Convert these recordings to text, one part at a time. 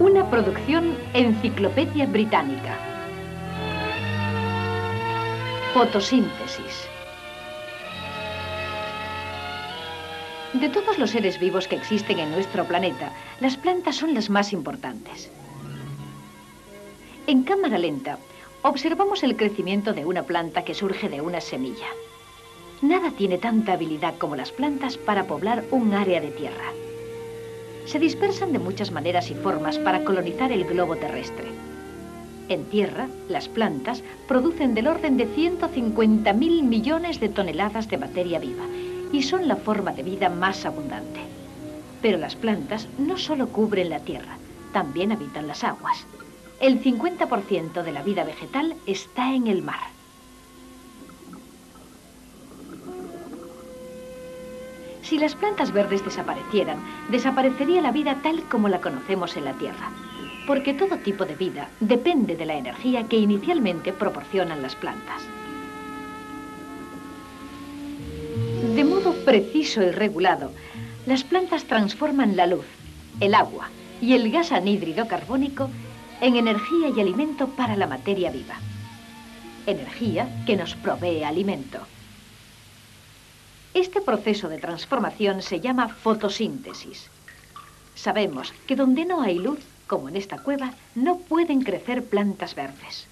Una producción Enciclopedia Británica. Fotosíntesis. De todos los seres vivos que existen en nuestro planeta, las plantas son las más importantes. En cámara lenta, observamos el crecimiento de una planta que surge de una semilla. Nada tiene tanta habilidad como las plantas para poblar un área de tierra. Se dispersan de muchas maneras y formas para colonizar el globo terrestre. En tierra, las plantas producen del orden de 150.000 millones de toneladas de materia viva y son la forma de vida más abundante. Pero las plantas no solo cubren la tierra, también habitan las aguas. El 50% de la vida vegetal está en el mar. Si las plantas verdes desaparecieran, desaparecería la vida tal como la conocemos en la Tierra, porque todo tipo de vida depende de la energía que inicialmente proporcionan las plantas. De modo preciso y regulado, las plantas transforman la luz, el agua y el gas anhídrido carbónico en energía y alimento para la materia viva. Energía que nos provee alimento. Este proceso de transformación se llama fotosíntesis. Sabemos que donde no hay luz, como en esta cueva, no pueden crecer plantas verdes.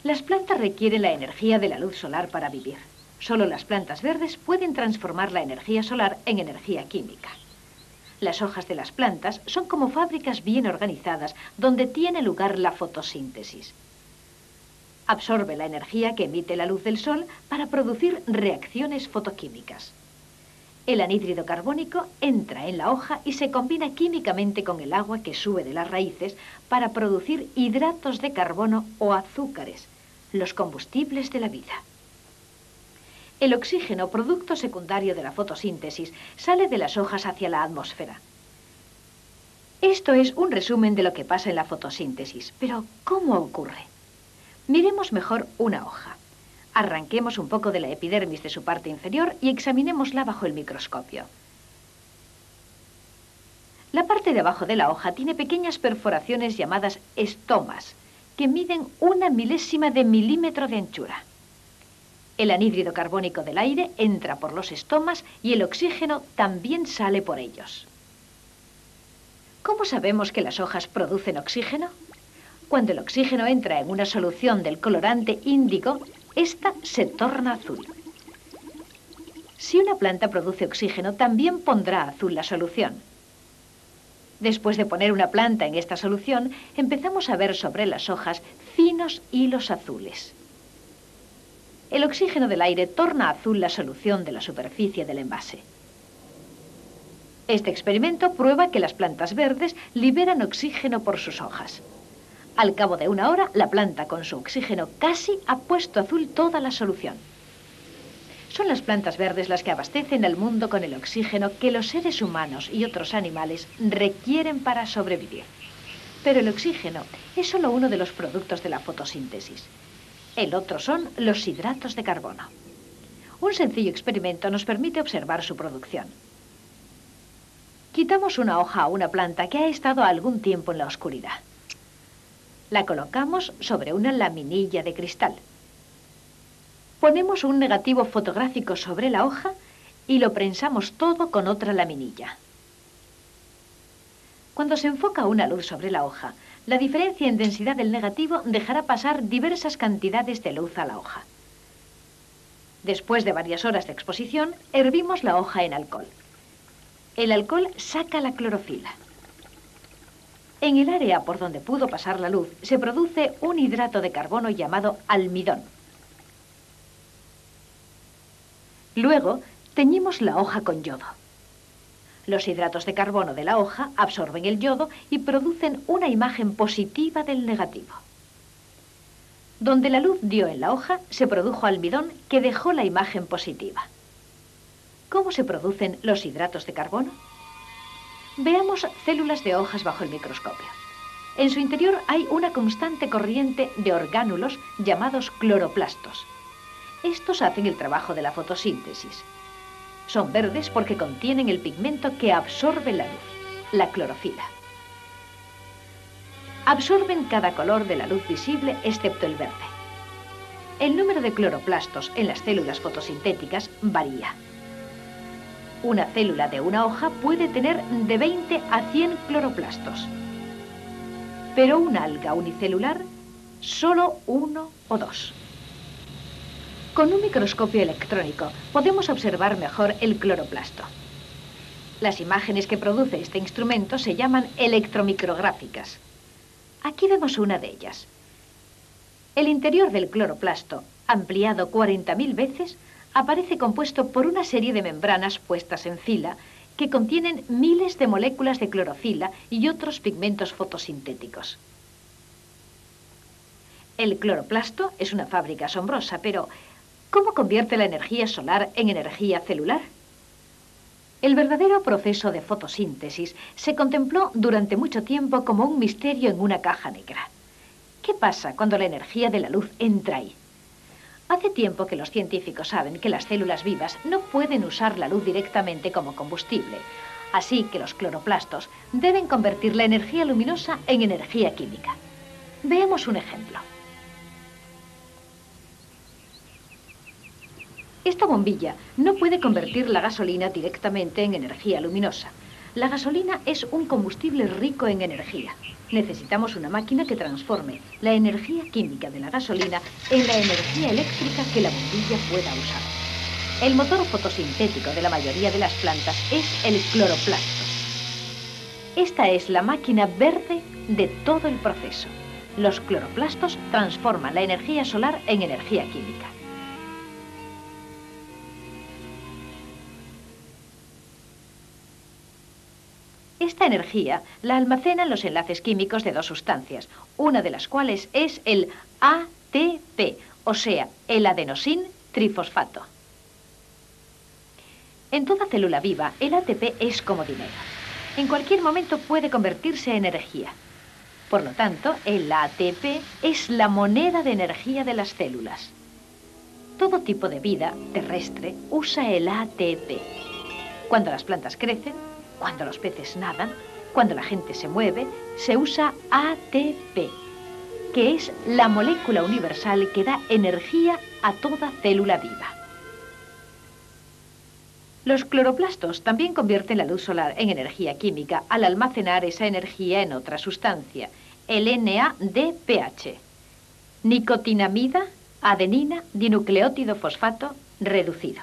Las plantas requieren la energía de la luz solar para vivir. Solo las plantas verdes pueden transformar la energía solar en energía química. Las hojas de las plantas son como fábricas bien organizadas donde tiene lugar la fotosíntesis. Absorbe la energía que emite la luz del sol para producir reacciones fotoquímicas. El anhídrido carbónico entra en la hoja y se combina químicamente con el agua que sube de las raíces para producir hidratos de carbono o azúcares, los combustibles de la vida. El oxígeno, producto secundario de la fotosíntesis, sale de las hojas hacia la atmósfera. Esto es un resumen de lo que pasa en la fotosíntesis, pero ¿cómo ocurre? Miremos mejor una hoja. Arranquemos un poco de la epidermis de su parte inferior y examinémosla bajo el microscopio. La parte de abajo de la hoja tiene pequeñas perforaciones llamadas estomas, que miden 1 milésima de milímetro de anchura. El anhídrido carbónico del aire entra por los estomas y el oxígeno también sale por ellos. ¿Cómo sabemos que las hojas producen oxígeno? Cuando el oxígeno entra en una solución del colorante índigo, esta se torna azul. Si una planta produce oxígeno, también pondrá azul la solución. Después de poner una planta en esta solución, empezamos a ver sobre las hojas finos hilos azules. El oxígeno del aire torna azul la solución de la superficie del envase. Este experimento prueba que las plantas verdes liberan oxígeno por sus hojas. Al cabo de 1 hora, la planta con su oxígeno casi ha puesto azul toda la solución. Son las plantas verdes las que abastecen al mundo con el oxígeno que los seres humanos y otros animales requieren para sobrevivir. Pero el oxígeno es solo uno de los productos de la fotosíntesis. El otro son los hidratos de carbono. Un sencillo experimento nos permite observar su producción. Quitamos una hoja a una planta que ha estado algún tiempo en la oscuridad. La colocamos sobre una laminilla de cristal. Ponemos un negativo fotográfico sobre la hoja y lo prensamos todo con otra laminilla. Cuando se enfoca una luz sobre la hoja, la diferencia en densidad del negativo dejará pasar diversas cantidades de luz a la hoja. Después de varias horas de exposición, hervimos la hoja en alcohol. El alcohol saca la clorofila. En el área por donde pudo pasar la luz se produce un hidrato de carbono llamado almidón. Luego, teñimos la hoja con yodo. Los hidratos de carbono de la hoja absorben el yodo y producen una imagen positiva del negativo. Donde la luz dio en la hoja, se produjo almidón que dejó la imagen positiva. ¿Cómo se producen los hidratos de carbono? Veamos células de hojas bajo el microscopio. En su interior hay una constante corriente de orgánulos llamados cloroplastos. Estos hacen el trabajo de la fotosíntesis. Son verdes porque contienen el pigmento que absorbe la luz. la clorofila. Absorben cada color de la luz visible excepto el verde. El número de cloroplastos en las células fotosintéticas varía. Una célula de una hoja puede tener de 20 a 100 cloroplastos. Pero una alga unicelular, solo 1 o 2. Con un microscopio electrónico podemos observar mejor el cloroplasto. Las imágenes que produce este instrumento se llaman electromicrográficas. Aquí vemos una de ellas. El interior del cloroplasto, ampliado 40.000 veces, aparece compuesto por una serie de membranas puestas en fila que contienen miles de moléculas de clorofila y otros pigmentos fotosintéticos. El cloroplasto es una fábrica asombrosa, pero ¿cómo convierte la energía solar en energía celular? El verdadero proceso de fotosíntesis se contempló durante mucho tiempo como un misterio en una caja negra. ¿Qué pasa cuando la energía de la luz entra ahí? Hace tiempo que los científicos saben que las células vivas no pueden usar la luz directamente como combustible, así que los cloroplastos deben convertir la energía luminosa en energía química. Veamos un ejemplo. Esta bombilla no puede convertir la gasolina directamente en energía luminosa. La gasolina es un combustible rico en energía. Necesitamos una máquina que transforme la energía química de la gasolina en la energía eléctrica que la bombilla pueda usar. El motor fotosintético de la mayoría de las plantas es el cloroplasto. Esta es la máquina verde de todo el proceso. Los cloroplastos transforman la energía solar en energía química. Esta energía la almacenan los enlaces químicos de dos sustancias, una de las cuales es el ATP, o sea, el adenosin trifosfato. En toda célula viva, el ATP es como dinero. En cualquier momento puede convertirse en energía. Por lo tanto, el ATP es la moneda de energía de las células. Todo tipo de vida terrestre usa el ATP. Cuando las plantas crecen, cuando los peces nadan, cuando la gente se mueve, se usa ATP, que es la molécula universal que da energía a toda célula viva. Los cloroplastos también convierten la luz solar en energía química al almacenar esa energía en otra sustancia, el NADPH, nicotinamida, adenina, dinucleótido fosfato reducido.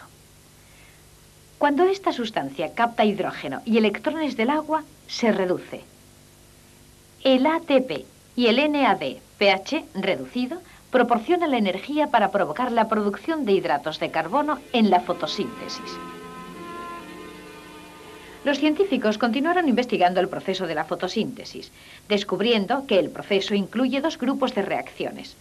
Cuando esta sustancia capta hidrógeno y electrones del agua, se reduce. El ATP y el NADPH reducido proporcionan la energía para provocar la producción de hidratos de carbono en la fotosíntesis. Los científicos continuaron investigando el proceso de la fotosíntesis, descubriendo que el proceso incluye dos grupos de reacciones.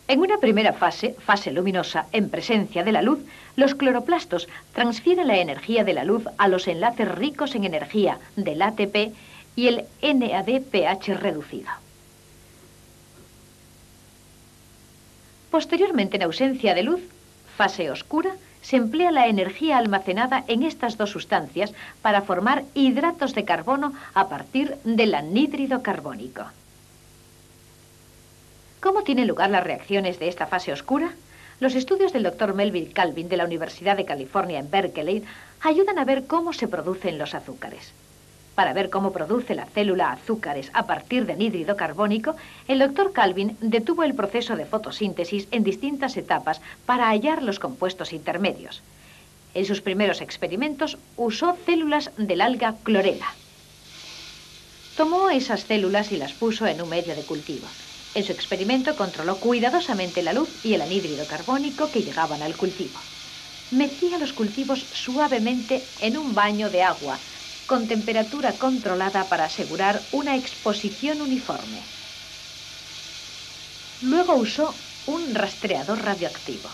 En una primera fase, fase luminosa, en presencia de la luz, los cloroplastos transfieren la energía de la luz a los enlaces ricos en energía del ATP y el NADPH reducido. Posteriormente, en ausencia de luz, fase oscura, se emplea la energía almacenada en estas dos sustancias para formar hidratos de carbono a partir del anhídrido carbónico. ¿Cómo tienen lugar las reacciones de esta fase oscura? Los estudios del Dr. Melville Calvin de la Universidad de California en Berkeley ayudan a ver cómo se producen los azúcares. Para ver cómo produce la célula azúcares a partir de anhídrido carbónico, el Dr. Calvin detuvo el proceso de fotosíntesis en distintas etapas para hallar los compuestos intermedios. En sus primeros experimentos usó células del alga clorela. Tomó esas células y las puso en un medio de cultivo. En su experimento controló cuidadosamente la luz y el anhídrido carbónico que llegaban al cultivo. Mecía los cultivos suavemente en un baño de agua, con temperatura controlada para asegurar una exposición uniforme. Luego usó un rastreador radioactivo,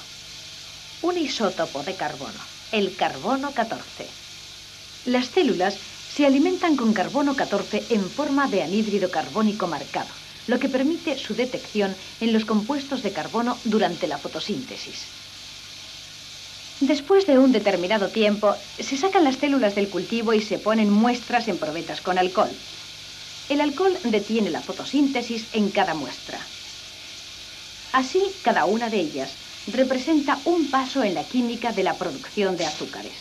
un isótopo de carbono, el carbono 14. Las células se alimentan con carbono 14 en forma de anhídrido carbónico marcado, lo que permite su detección en los compuestos de carbono durante la fotosíntesis. Después de un determinado tiempo, se sacan las células del cultivo y se ponen muestras en probetas con alcohol. El alcohol detiene la fotosíntesis en cada muestra. Así, cada una de ellas representa un paso en la química de la producción de azúcares.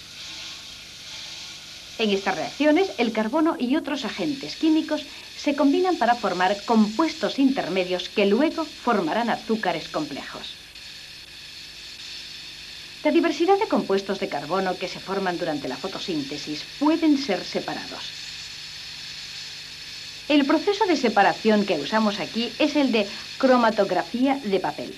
En estas reacciones, el carbono y otros agentes químicos se combinan para formar compuestos intermedios que luego formarán azúcares complejos. La diversidad de compuestos de carbono que se forman durante la fotosíntesis pueden ser separados. El proceso de separación que usamos aquí es el de cromatografía de papel.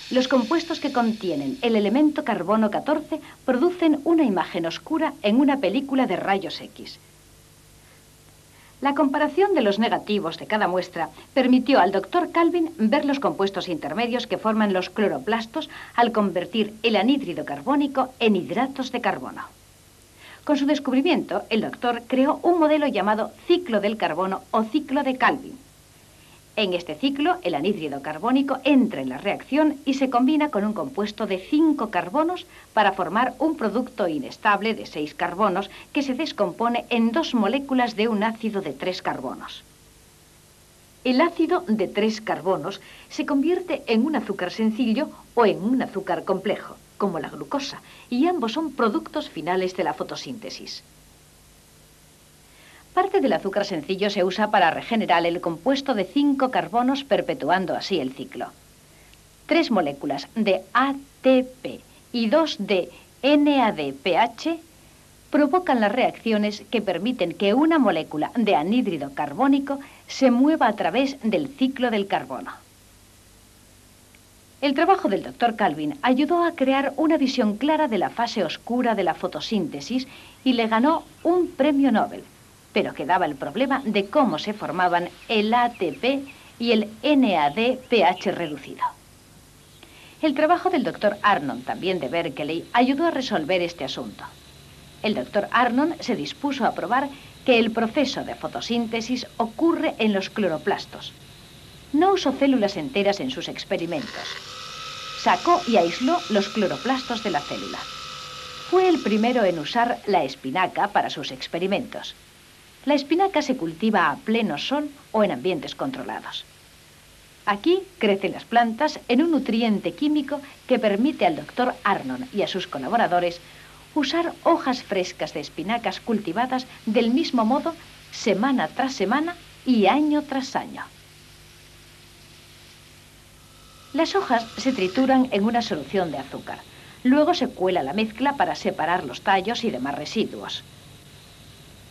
Los compuestos que contienen el elemento carbono 14 producen una imagen oscura en una película de rayos X. La comparación de los negativos de cada muestra permitió al Dr. Calvin ver los compuestos intermedios que forman los cloroplastos al convertir el anhídrido carbónico en hidratos de carbono. Con su descubrimiento, el doctor creó un modelo llamado ciclo del carbono o ciclo de Calvin. En este ciclo, el anhídrido carbónico entra en la reacción y se combina con un compuesto de 5 carbonos para formar un producto inestable de 6 carbonos que se descompone en 2 moléculas de un ácido de 3 carbonos. El ácido de 3 carbonos se convierte en un azúcar sencillo o en un azúcar complejo, como la glucosa, y ambos son productos finales de la fotosíntesis. Parte del azúcar sencillo se usa para regenerar el compuesto de 5 carbonos, perpetuando así el ciclo. 3 moléculas de ATP y 2 de NADPH provocan las reacciones que permiten que una molécula de anhídrido carbónico se mueva a través del ciclo del carbono. El trabajo del Dr. Calvin ayudó a crear una visión clara de la fase oscura de la fotosíntesis y le ganó un premio Nobel. Pero quedaba el problema de cómo se formaban el ATP y el NADPH reducido. El trabajo del Dr. Arnon, también de Berkeley, ayudó a resolver este asunto. El Dr. Arnon se dispuso a probar que el proceso de fotosíntesis ocurre en los cloroplastos. No usó células enteras en sus experimentos. Sacó y aisló los cloroplastos de la célula. Fue el primero en usar la espinaca para sus experimentos. La espinaca se cultiva a pleno sol o en ambientes controlados. Aquí crecen las plantas en un nutriente químico que permite al Dr. Arnon y a sus colaboradores usar hojas frescas de espinacas cultivadas del mismo modo semana tras semana y año tras año. Las hojas se trituran en una solución de azúcar. Luego se cuela la mezcla para separar los tallos y demás residuos.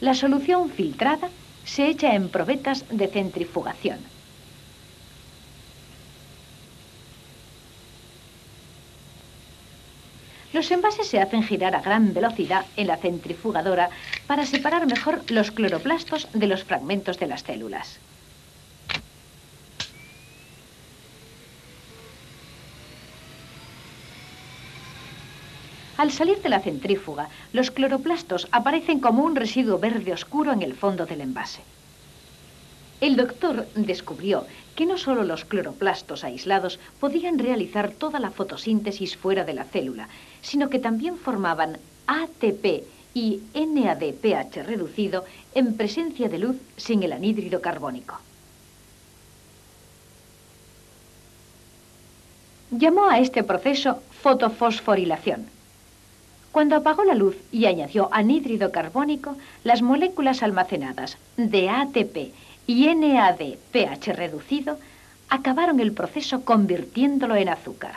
La solución filtrada se echa en probetas de centrifugación. Los envases se hacen girar a gran velocidad en la centrifugadora para separar mejor los cloroplastos de los fragmentos de las células. Al salir de la centrífuga, los cloroplastos aparecen como un residuo verde oscuro en el fondo del envase. El doctor descubrió que no solo los cloroplastos aislados podían realizar toda la fotosíntesis fuera de la célula, sino que también formaban ATP y NADPH reducido en presencia de luz sin el anhídrido carbónico. Llamó a este proceso fotofosforilación. Cuando apagó la luz y añadió anhídrido carbónico, las moléculas almacenadas de ATP y NADPH reducido acabaron el proceso convirtiéndolo en azúcar.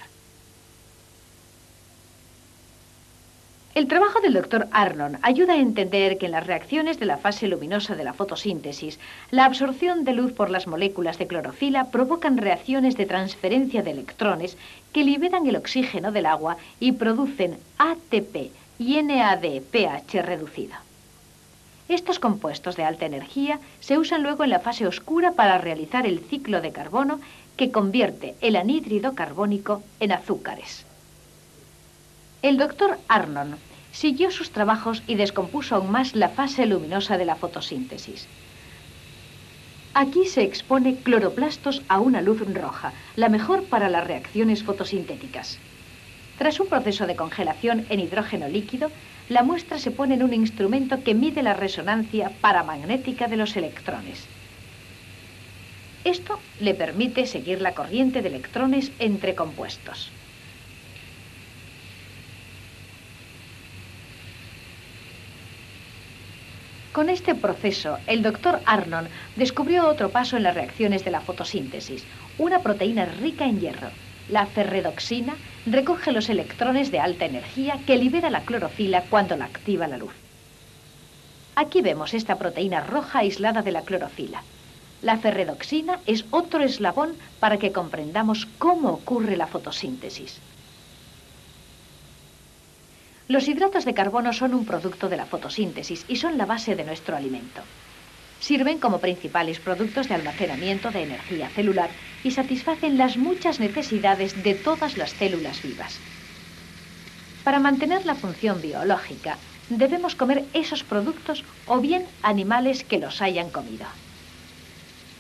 El trabajo del Dr. Arnon ayuda a entender que en las reacciones de la fase luminosa de la fotosíntesis, la absorción de luz por las moléculas de clorofila provocan reacciones de transferencia de electrones que liberan el oxígeno del agua y producen ATP y NADPH reducido. Estos compuestos de alta energía se usan luego en la fase oscura para realizar el ciclo de carbono que convierte el anhídrido carbónico en azúcares. El Dr. Arnon siguió sus trabajos y descompuso aún más la fase luminosa de la fotosíntesis. Aquí se expone cloroplastos a una luz roja, la mejor para las reacciones fotosintéticas. Tras un proceso de congelación en hidrógeno líquido, la muestra se pone en un instrumento que mide la resonancia paramagnética de los electrones. Esto le permite seguir la corriente de electrones entre compuestos. Con este proceso, el doctor Arnon descubrió otro paso en las reacciones de la fotosíntesis. Una proteína rica en hierro, la ferredoxina, recoge los electrones de alta energía que libera la clorofila cuando la activa la luz. Aquí vemos esta proteína roja aislada de la clorofila. La ferredoxina es otro eslabón para que comprendamos cómo ocurre la fotosíntesis. Los hidratos de carbono son un producto de la fotosíntesis y son la base de nuestro alimento. Sirven como principales productos de almacenamiento de energía celular y satisfacen las muchas necesidades de todas las células vivas. Para mantener la función biológica, debemos comer esos productos o bien animales que los hayan comido.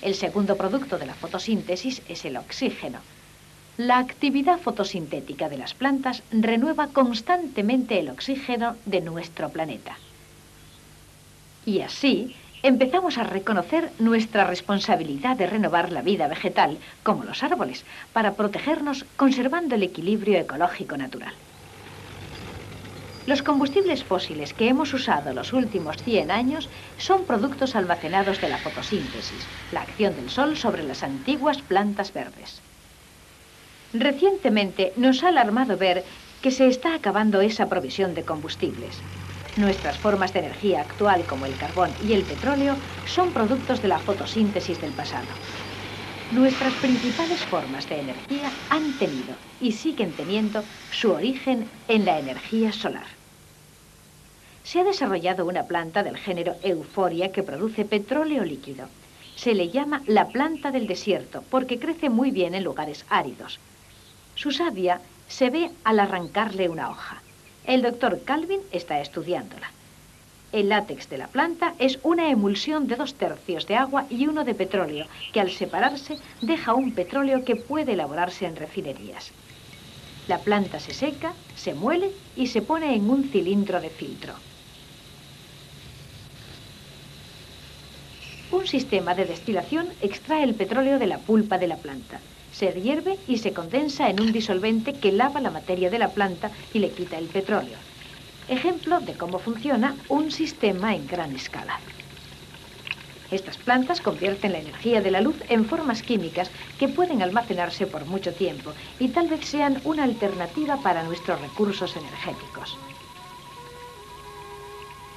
El segundo producto de la fotosíntesis es el oxígeno. La actividad fotosintética de las plantas renueva constantemente el oxígeno de nuestro planeta. Y así empezamos a reconocer nuestra responsabilidad de renovar la vida vegetal, como los árboles, para protegernos conservando el equilibrio ecológico natural. Los combustibles fósiles que hemos usado los últimos 100 años son productos almacenados de la fotosíntesis, la acción del sol sobre las antiguas plantas verdes. Recientemente nos ha alarmado ver que se está acabando esa provisión de combustibles. Nuestras formas de energía actual, como el carbón y el petróleo, son productos de la fotosíntesis del pasado. Nuestras principales formas de energía han tenido y siguen teniendo su origen en la energía solar. Se ha desarrollado una planta del género Euphorbia que produce petróleo líquido. Se le llama la planta del desierto porque crece muy bien en lugares áridos. Su savia se ve al arrancarle una hoja. El doctor Calvin está estudiándola. El látex de la planta es una emulsión de 2/3 de agua y 1 de petróleo, que al separarse deja un petróleo que puede elaborarse en refinerías. La planta se seca, se muele y se pone en un cilindro de filtro. Un sistema de destilación extrae el petróleo de la pulpa de la planta. Se hierve y se condensa en un disolvente que lava la materia de la planta y le quita el petróleo. Ejemplo de cómo funciona un sistema en gran escala. Estas plantas convierten la energía de la luz en formas químicas que pueden almacenarse por mucho tiempo y tal vez sean una alternativa para nuestros recursos energéticos.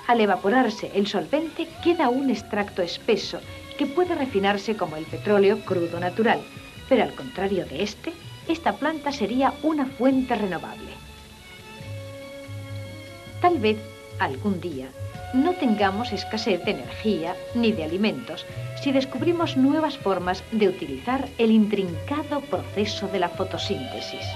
Al evaporarse el solvente queda un extracto espeso que puede refinarse como el petróleo crudo natural, pero al contrario de esta planta sería una fuente renovable. Tal vez, algún día, no tengamos escasez de energía ni de alimentos si descubrimos nuevas formas de utilizar el intrincado proceso de la fotosíntesis.